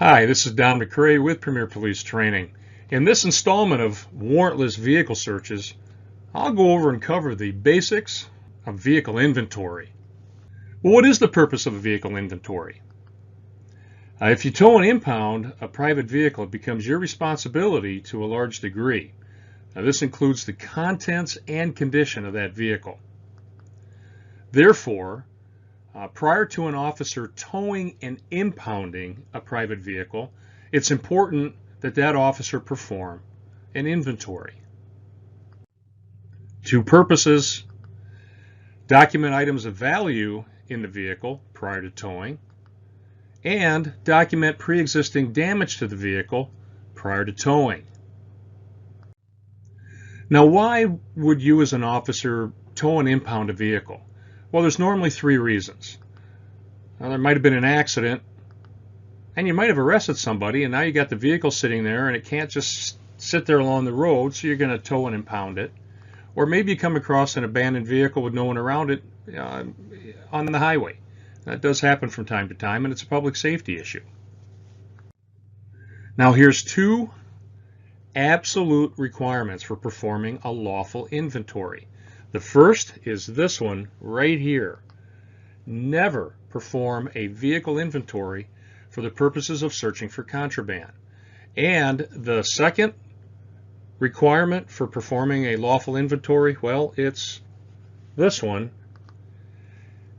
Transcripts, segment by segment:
Hi, this is Don McCrae with Premier Police Training. In this installment of warrantless vehicle searches, I'll go over and cover the basics of vehicle inventory. Well, what is the purpose of a vehicle inventory? If you tow and impound a private vehicle, it becomes your responsibility to a large degree. Now, this includes the contents and condition of that vehicle. Therefore, prior to an officer towing and impounding a private vehicle, it's important that that officer perform an inventory. Two purposes: document items of value in the vehicle prior to towing, and document pre-existing damage to the vehicle prior to towing. Now, why would you as an officer tow and impound a vehicle? Well, there's normally three reasons. There might have been an accident, and you might have arrested somebody, and now you got the vehicle sitting there, and it can't just sit there along the road, so you're going to tow and impound it. Or maybe you come across an abandoned vehicle with no one around it on the highway. That does happen from time to time, and it's a public safety issue. Now, here's two absolute requirements for performing a lawful inventory. The first is this one right here. Never perform a vehicle inventory for the purposes of searching for contraband. And the second requirement for performing a lawful inventory, well, it's this one.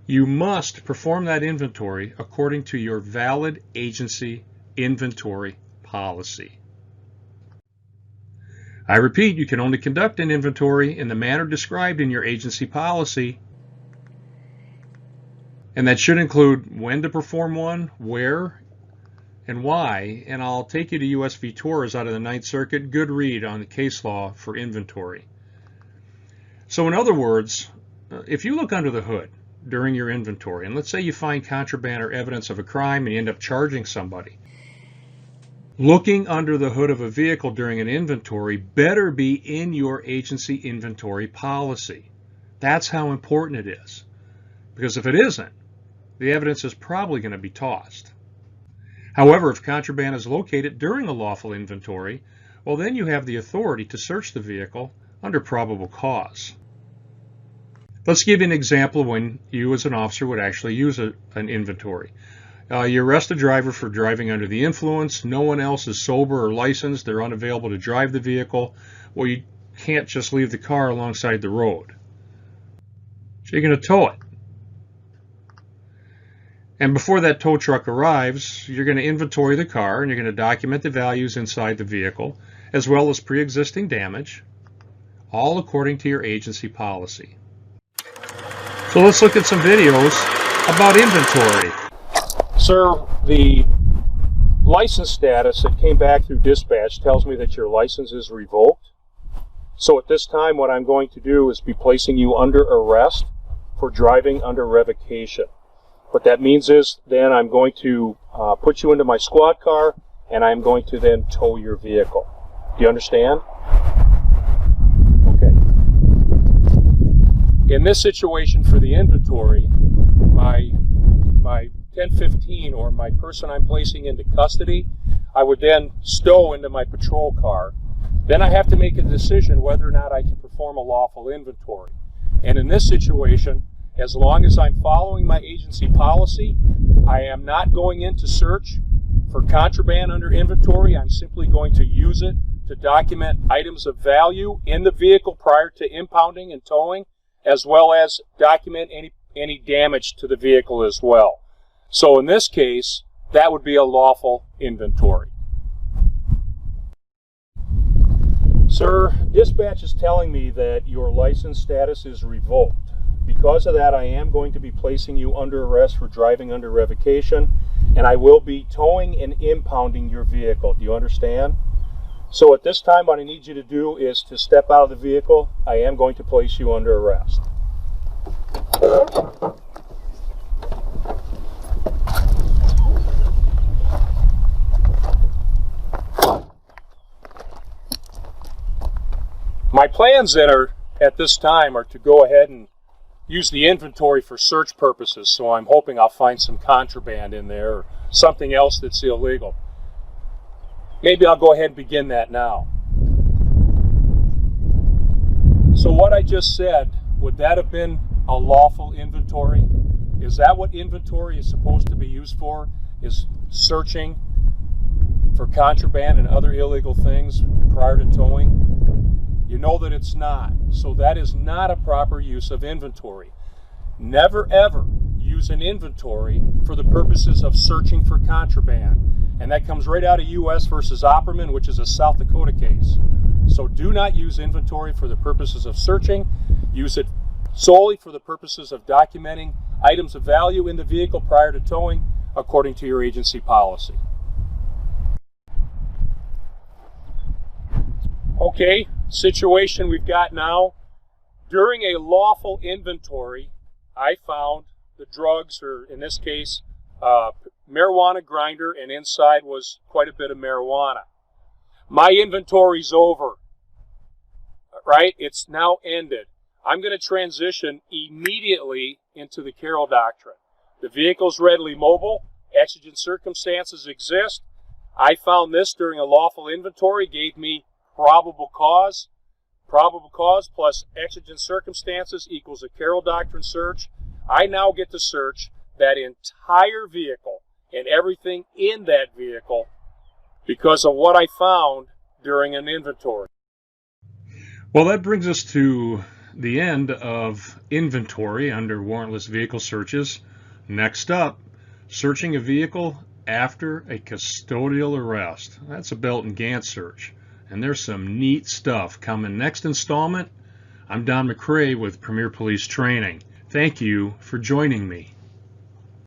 You must perform that inventory according to your valid agency inventory policy. I repeat, you can only conduct an inventory in the manner described in your agency policy, and that should include when to perform one, where, and why. And I'll take you to U.S. v. Torres out of the Ninth Circuit. Good read on the case law for inventory. So in other words, if you look under the hood during your inventory, and let's say you find contraband or evidence of a crime and you end up charging somebody, looking under the hood of a vehicle during an inventory better be in your agency inventory policy. That's how important it is. Because if it isn't, the evidence is probably going to be tossed. However, if contraband is located during a lawful inventory, well, then you have the authority to search the vehicle under probable cause. Let's give you an example of when you as an officer would actually use an inventory. You arrest a driver for driving under the influence. No one else is sober or licensed. They're unavailable to drive the vehicle. Well, you can't just leave the car alongside the road. So you're going to tow it. And before that tow truck arrives, you're going to inventory the car and you're going to document the values inside the vehicle as well as pre-existing damage, all according to your agency policy. So let's look at some videos about inventory. Sir, the license status that came back through dispatch tells me that your license is revoked. So at this time, what I'm going to do is be placing you under arrest for driving under revocation. What that means is then I'm going to put you into my squad car and I'm going to then tow your vehicle. Do you understand? Okay. In this situation for the inventory, my 1015 or my person I'm placing into custody, I would then stow into my patrol car. Then I have to make a decision whether or not I can perform a lawful inventory. And in this situation, as long as I'm following my agency policy, I am not going in to search for contraband under inventory. I'm simply going to use it to document items of value in the vehicle prior to impounding and towing, as well as document any damage to the vehicle as well. So in this case, that would be a lawful inventory. Sir, dispatch is telling me that your license status is revoked. Because of that, I am going to be placing you under arrest for driving under revocation, and I will be towing and impounding your vehicle. Do you understand? So at this time, what I need you to do is to step out of the vehicle. I am going to place you under arrest. My plans that are at this time are to go ahead and use the inventory for search purposes, so I'm hoping I'll find some contraband in there or something else that's illegal. maybe I'll go ahead and begin that now. So what I just said, would that have been a lawful inventory? Is that what inventory is supposed to be used for? Is searching for contraband and other illegal things prior to towing? You know that it's not. So that is not a proper use of inventory. Never ever use an inventory for the purposes of searching for contraband. And that comes right out of U.S. versus Opperman, which is a South Dakota case. So do not use inventory for the purposes of searching. Use it solely for the purposes of documenting items of value in the vehicle prior to towing, according to your agency policy. Okay, situation we've got now. During a lawful inventory, I found the drugs, or in this case, marijuana grinder, and inside was quite a bit of marijuana. My inventory's over, right? It's now ended. I'm going to transition immediately into the Carroll Doctrine. The vehicle's readily mobile. Exigent circumstances exist. I found this during a lawful inventory, gave me probable cause. Probable cause plus exigent circumstances equals a Carroll Doctrine search. I now get to search that entire vehicle and everything in that vehicle because of what I found during an inventory. Well, that brings us to the end of inventory under warrantless vehicle searches. Next up, searching a vehicle after a custodial arrest. That's a belt and Gant search. And there's some neat stuff coming next installment. I'm Don McCrae with Premier Police Training. Thank you for joining me.